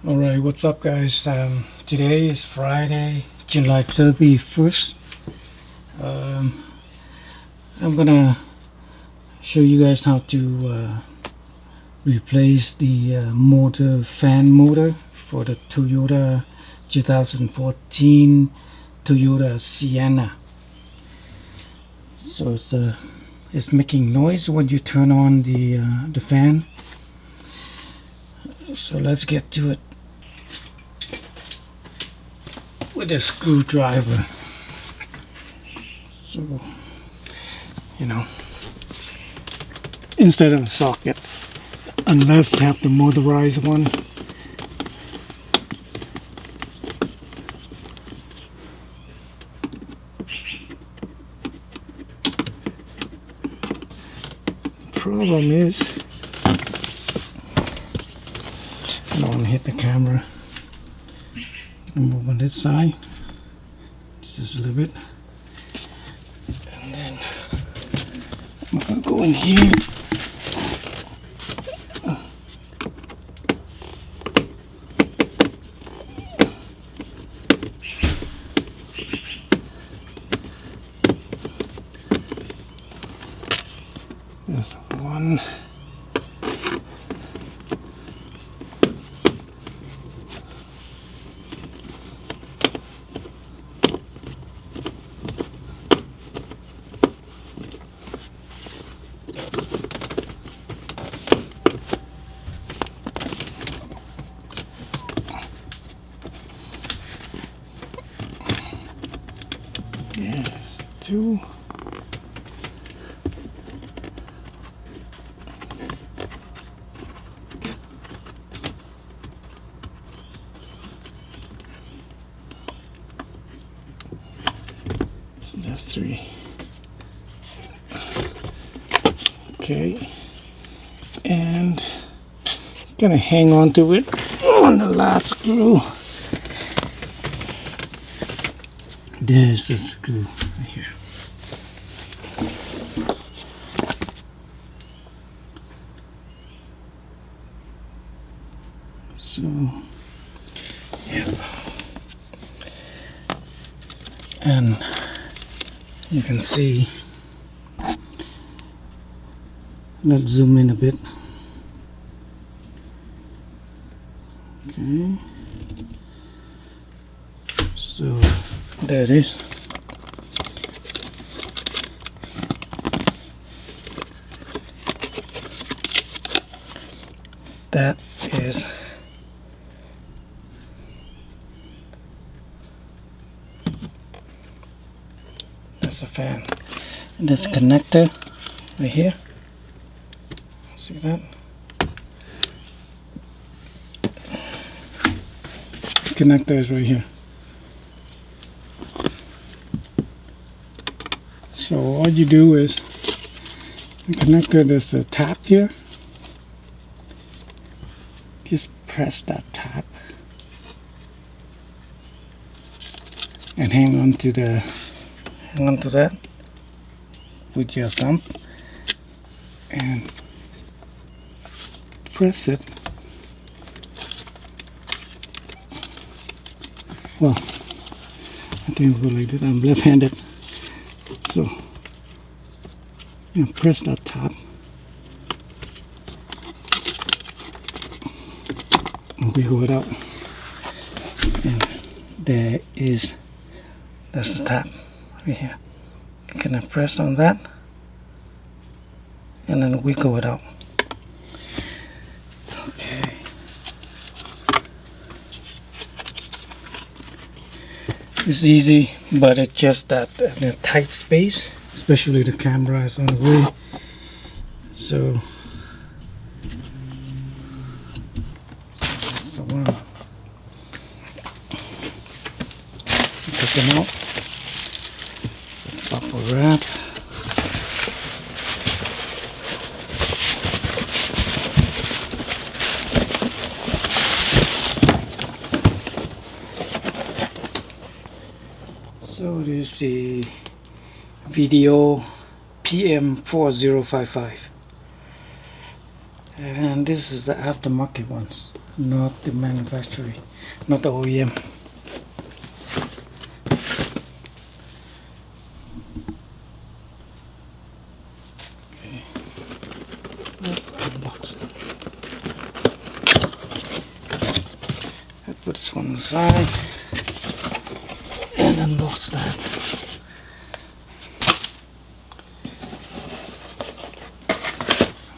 Alright, what's up guys? Today is Friday, July 31st. I'm gonna show you guys how to replace the fan motor for the Toyota 2014 Toyota Sienna. So it's making noise when you turn on the fan. So let's get to it with a screwdriver. So, instead of a socket, unless you have the motorized one. Problem is, I don't want to hit the camera. Move on this side just a little bit, and then I'm gonna go in here. There's one. Yes, two. So that's three. Okay, and gonna hang on to it on the last screw. There's the screw right here. So, yeah. And you can see, let's zoom in a bit. Okay. So, there it is. That's a fan. And this connector right here. See that? Connector is right here. So all you do is the connector, there's a tap here. Just press that tap and hang on to that with your thumb and press it. Well, I think we'll go like this. I'm left-handed. So, press that top and wiggle it out, and that's the top right here. You can press on that and then wiggle it out. Okay. It's easy, but it's just that in a tight space, especially the camera is on the way. So take them out. Bubble wrap. So this is the video PM4055, and this is the aftermarket ones. not the manufacturer, not the OEM. Okay, let's unbox it. I put this one aside and unbox that.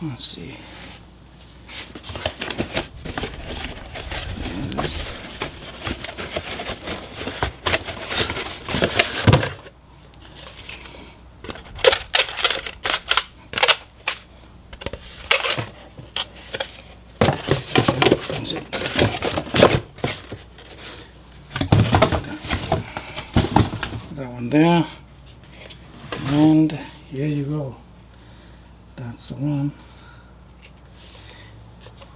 Let's see. That's it. That one there, and here you go. That's the one.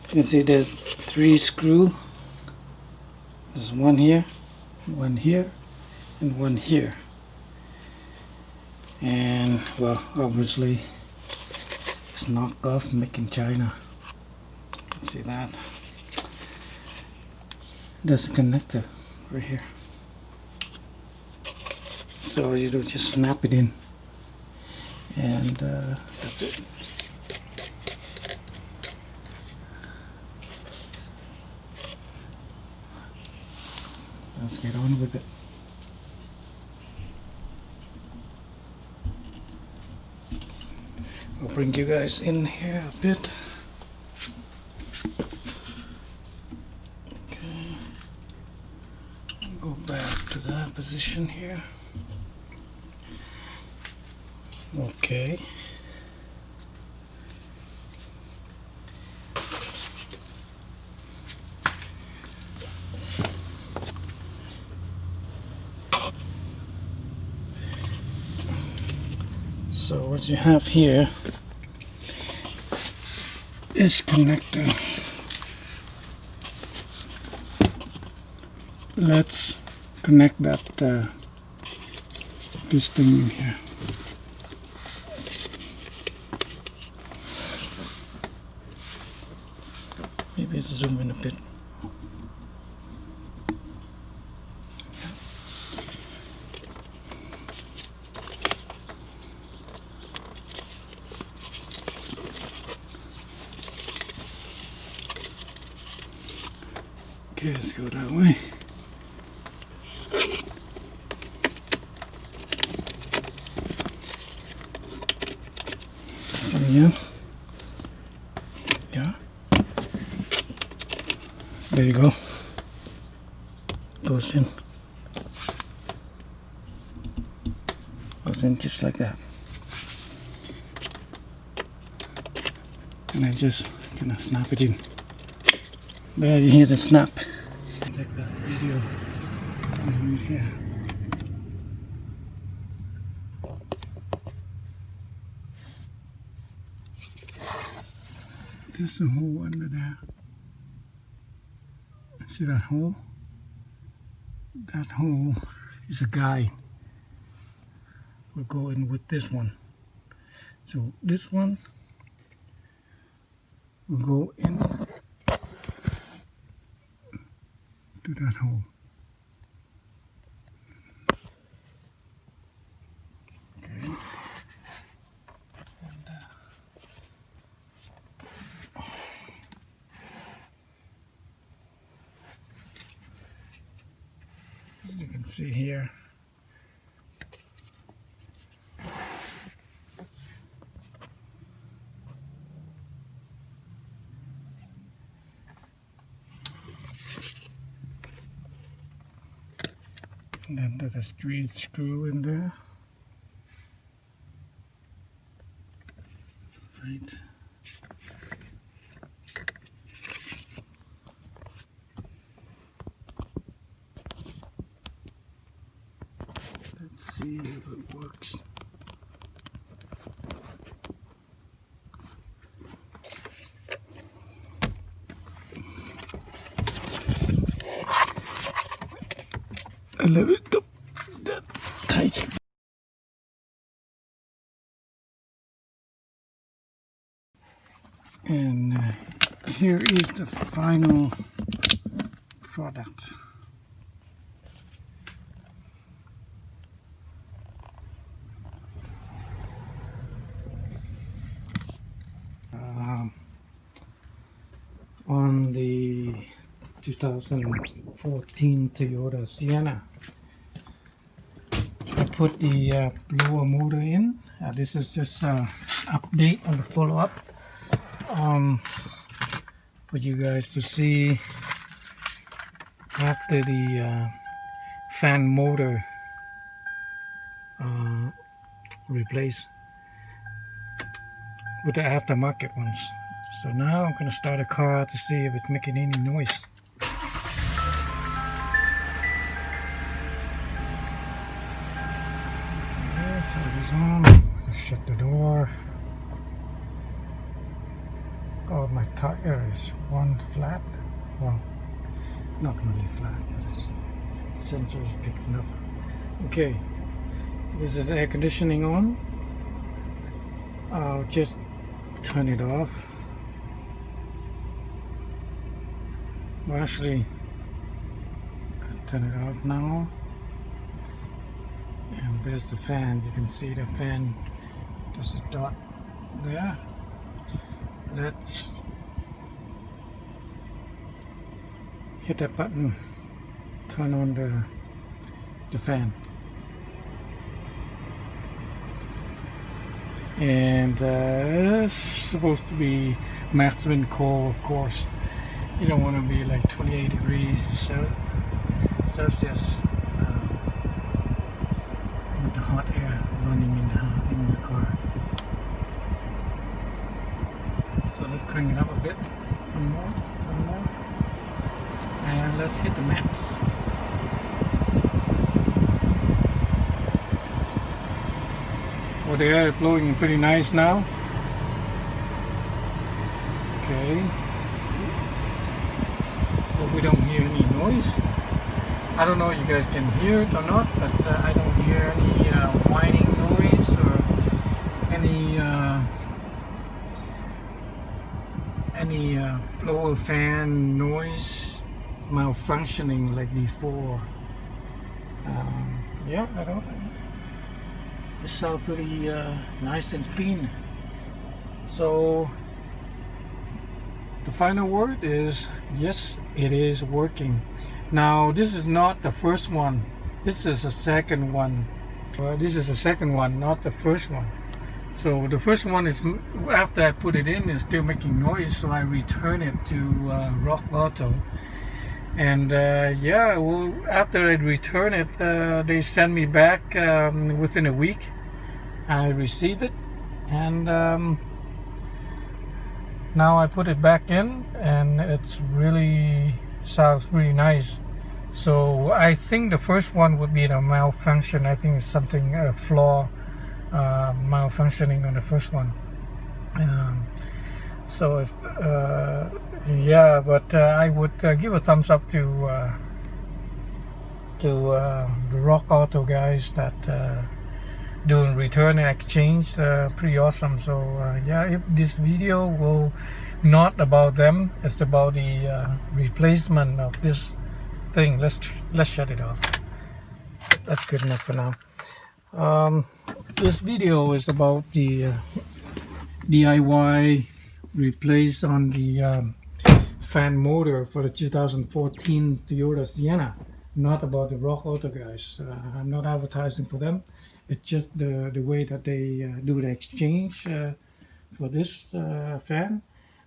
You can see there's 3 screws. There's one here, and one here. And well, obviously it's knockoff, made in China. You can see that. There's a connector right here. So you do just snap it in, and that's it. Let's get on with it. I'll bring you guys in here a bit. Okay. Go back to that position here. Okay. So what you have here is connector. Let's connect that this thing in here. Maybe zoom in a bit. Okay, let's go that way. So yeah. There you go. Goes in. Goes in just like that. And I just gonna snap it in. There you hear the snap. Take that video right here. There's a hole under there. See that hole? That hole is a guide. We'll go in with this one. So this one will go in to that hole. Okay. And, as you can see here, and then there's a street screw in there. Right. Let's see if it works. I love it. That tight. And here is the final product. On the 2014 Toyota Sienna, I put the blower motor in. This is just an update on the follow-up for you guys to see after the fan motor replaced with the aftermarket ones. So now I'm going to start a car to see if it's making any noise. Okay, so it is on. Let's shut the door. Oh, my tire is one flat. Well, not really flat, but its sensor is picking up. Okay, this is air conditioning on. I'll just turn it off. Well, actually, I'll turn it off now. And there's the fan. You can see the fan. There's a dot there. Let's hit that button. Turn on the fan. And it's supposed to be maximum cold, of course. You don't want to be like 28 degrees Celsius with the hot air running in the car. So let's crank it up a bit. One more. And let's hit the max. Oh, the air is blowing pretty nice now. Okay. But we don't hear any noise. I don't know if you guys can hear it or not, but I don't hear any whining noise or any blower fan noise malfunctioning like before. Yeah, I don't. It's all pretty nice and clean. So the final word is yes, it is working. Now this is not the first one. This is the second one. This is the second one, not the first one. So the first one is after I put it in, it's still making noise. So I return it to Rock Auto. And yeah, well, after I return it, they send me back within a week. I receive it, and now I put it back in, and it's really sounds really nice. So I think the first one would be the malfunction. I think it's something a flaw, malfunctioning on the first one. So it's yeah, but I would give a thumbs up to the Rock Auto guys that doing return and exchange. Pretty awesome. So yeah, if this video will not about them, it's about the replacement of this thing. Let's shut it off. That's good enough for now. This video is about the DIY replace on the fan motor for the 2014 Toyota Sienna, not about the Rock Auto guys. I'm not advertising for them. It's just the way that they do the exchange for this fan.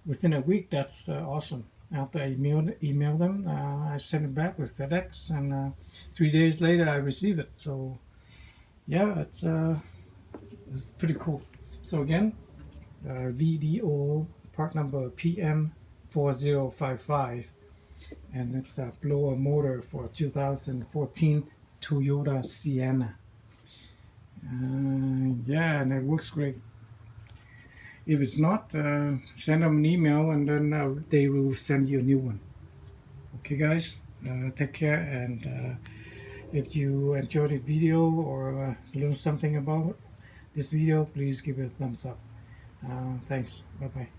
Within a week, that's awesome. After I email them, I send it back with FedEx, and 3 days later I receive it. So yeah, it's pretty cool. So again, VDO part number PM4055, and it's a blower motor for 2014 Toyota Sienna. Yeah, and it works great. If it's not, send them an email, and then they will send you a new one. Okay guys, take care, and if you enjoyed the video or learned something about this video, please give it a thumbs up. Thanks. Bye bye.